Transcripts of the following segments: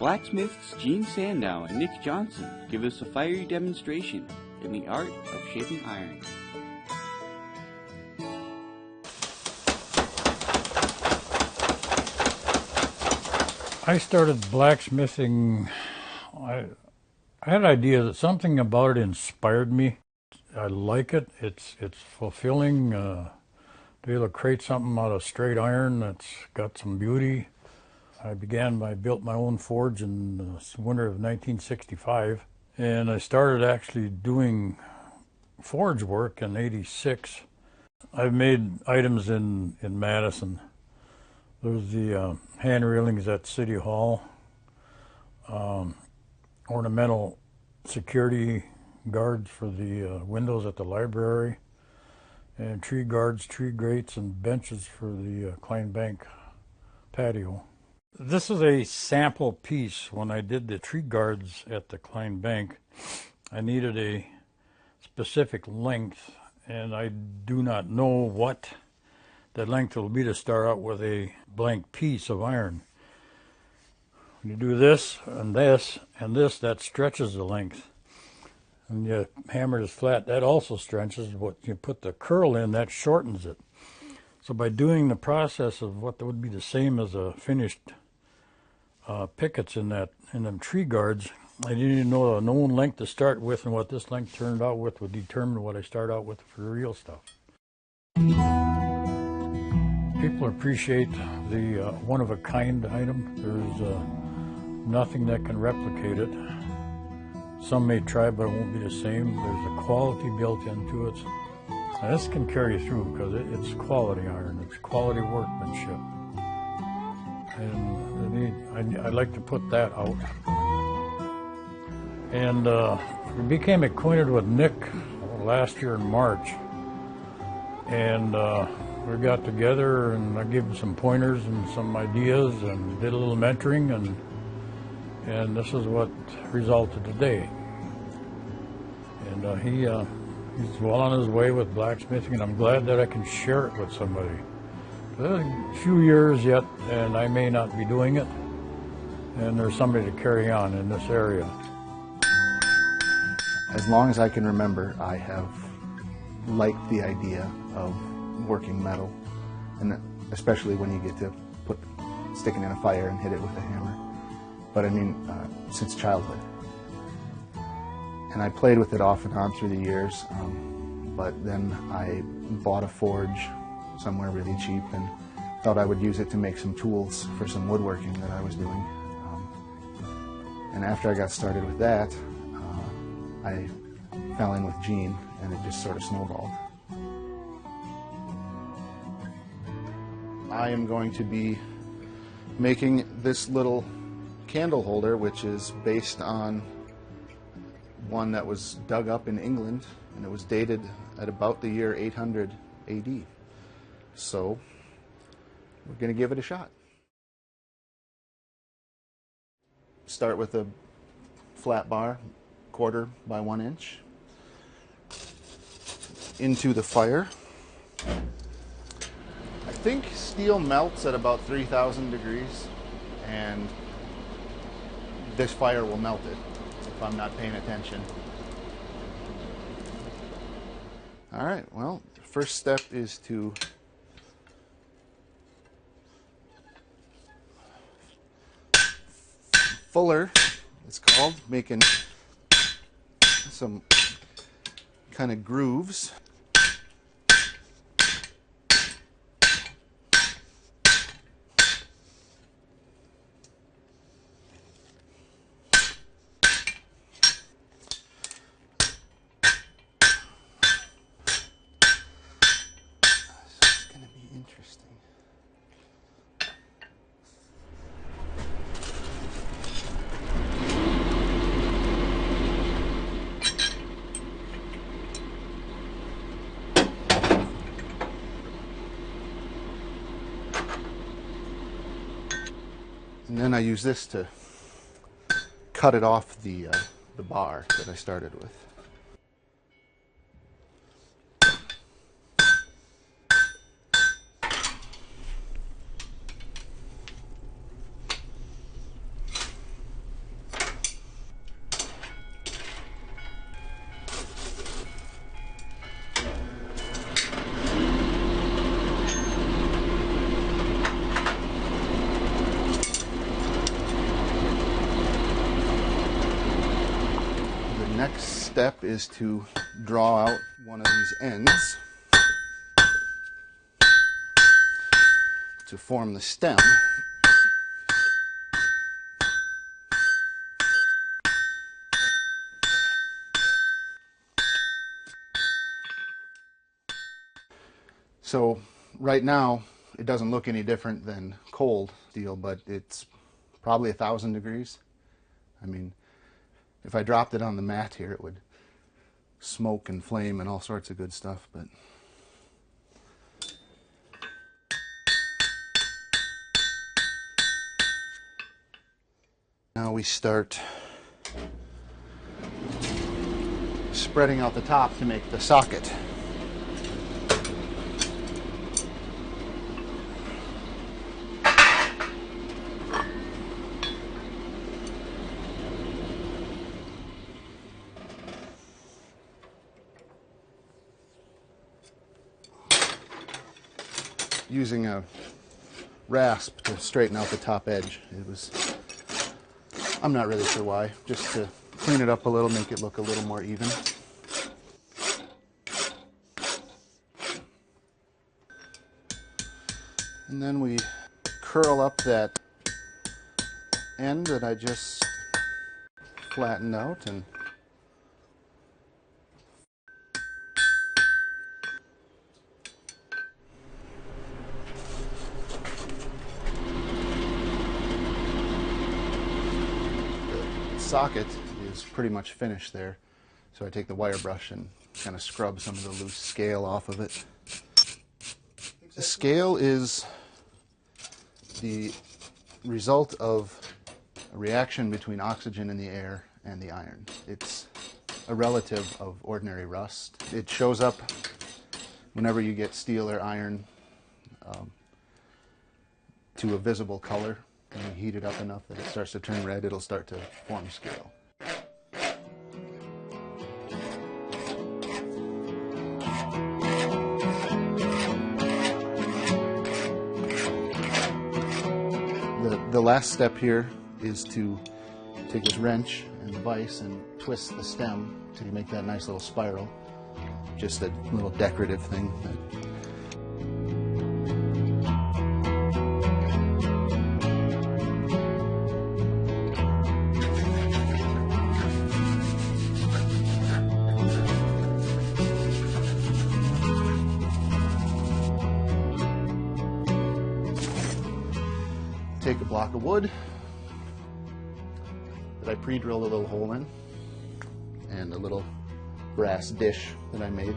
Blacksmiths Gene Sandow and Nick Johnson give us a fiery demonstration in the art of shaping iron. I started blacksmithing. I had an idea that something about it inspired me. I like it. It's fulfilling to be able to create something out of straight iron that's got some beauty. I built my own forge in the winter of 1965, and I started actually doing forge work in '86. I've made items in Madison. There's the hand railings at City Hall, ornamental security guards for the windows at the library, and tree guards, tree grates, and benches for the Klein Bank patio. This is a sample piece. When I did the tree guards at the Klein Bank, I needed a specific length, and I do not know what that length will be to start out with a blank piece of iron. When you do this, and this, and this, that stretches the length. And you hammer this flat, that also stretches, but you put the curl in, that shortens it. So by doing the process of what would be the same as a finished pickets in them tree guards, I didn't even know a known length to start with, and what this length turned out with would determine what I start out with for the real stuff. People appreciate the one-of-a-kind item. There's nothing that can replicate it. Some may try, but it won't be the same. There's a quality built into it. And this can carry through because it's quality iron. It's quality workmanship. And I'd like to put that out. And we became acquainted with Nick last year in March. And we got together, and I gave him some pointers and some ideas and did a little mentoring, and this is what resulted today. And he's well on his way with blacksmithing, and I'm glad that I can share it with somebody. There's a few years yet, and I may not be doing it, and there's somebody to carry on in this area. As long as I can remember, I have liked the idea of working metal, and especially when you get to stick it in a fire and hit it with a hammer. But I mean, since childhood. And I played with it off and on through the years, but then I bought a forge somewhere really cheap and thought I would use it to make some tools for some woodworking that I was doing. And after I got started with that, I fell in with Gene, and it just sort of snowballed. I am going to be making this little candle holder, which is based on one that was dug up in England, and it was dated at about the year 800 AD. So we're going to give it a shot. Start with a flat bar, 1/4 by 1 inch, into the fire. I think steel melts at about 3,000 degrees, and this fire will melt it if I'm not paying attention. All right, well, the first step is to fuller, it's called, making some kind of grooves. And then I use this to cut it off the bar that I started with. next step is to draw out one of these ends to form the stem. So right now it doesn't look any different than cold steel, but it's probably 1,000 degrees. I mean, if I dropped it on the mat here, it would smoke and flame and all sorts of good stuff, but now we start spreading out the top to make the socket. Using a rasp to straighten out the top edge. I'm not really sure why, just to clean it up a little, make it look a little more even. And then we curl up that end that I just flattened out, and socket is pretty much finished there. So I take the wire brush and kind of scrub some of the loose scale off of it. The scale is the result of a reaction between oxygen in the air and the iron. It's a relative of ordinary rust. It shows up whenever you get steel or iron to a visible color. When you heat it up enough that it starts to turn red, it'll start to form scale. The last step here is to take this wrench and the vise and twist the stem to make that nice little spiral. Just a little decorative thing. Take a block of wood that I pre-drilled a little hole in, and a little brass dish that I made.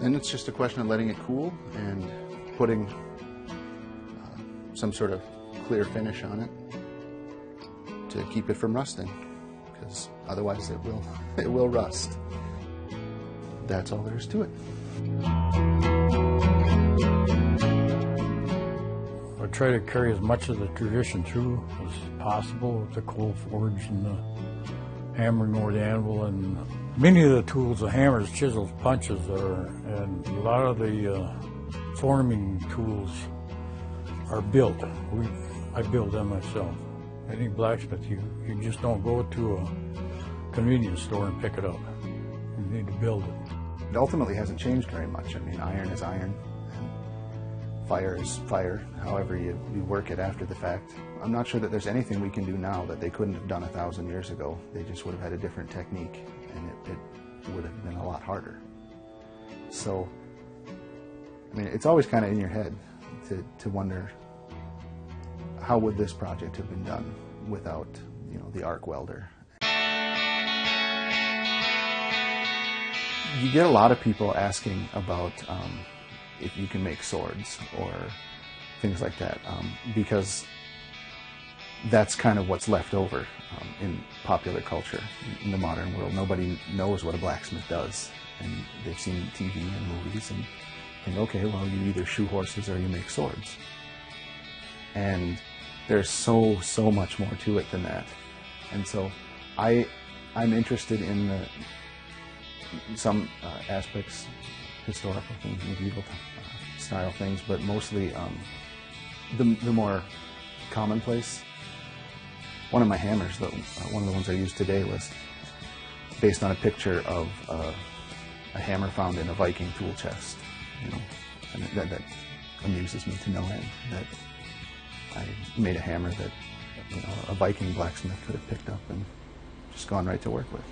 Then it's just a question of letting it cool and putting some sort of clear finish on it to keep it from rusting, because otherwise it will rust. That's all there is to it. I try to carry as much of the tradition through as possible with the coal forge and the hammering over the anvil, and many of the tools, the hammers, chisels, punches, and a lot of the forming tools are built. I build them myself. Any blacksmith, you just don't go to a convenience store and pick it up. You need to build it. It ultimately hasn't changed very much. I mean, iron is iron, and fire is fire, however you work it after the fact. I'm not sure that there's anything we can do now that they couldn't have done 1,000 years ago. They just would have had a different technique, and it would have been a lot harder. So, I mean, it's always kind of in your head to wonder, how would this project have been done without, the arc welder? You get a lot of people asking about if you can make swords or things like that, because that's kind of what's left over in popular culture in the modern world. Nobody knows what a blacksmith does, and they've seen TV and movies and think, okay, well, you either shoe horses or you make swords. And there's so much more to it than that. And so I I'm interested in some aspects, historical things, medieval style things, but mostly the more commonplace. One of my hammers, one of the ones I used today, was based on a picture of a hammer found in a Viking tool chest. You know, and that amuses me to no end. That I made a hammer that, you know, a Viking blacksmith could have picked up and just gone right to work with.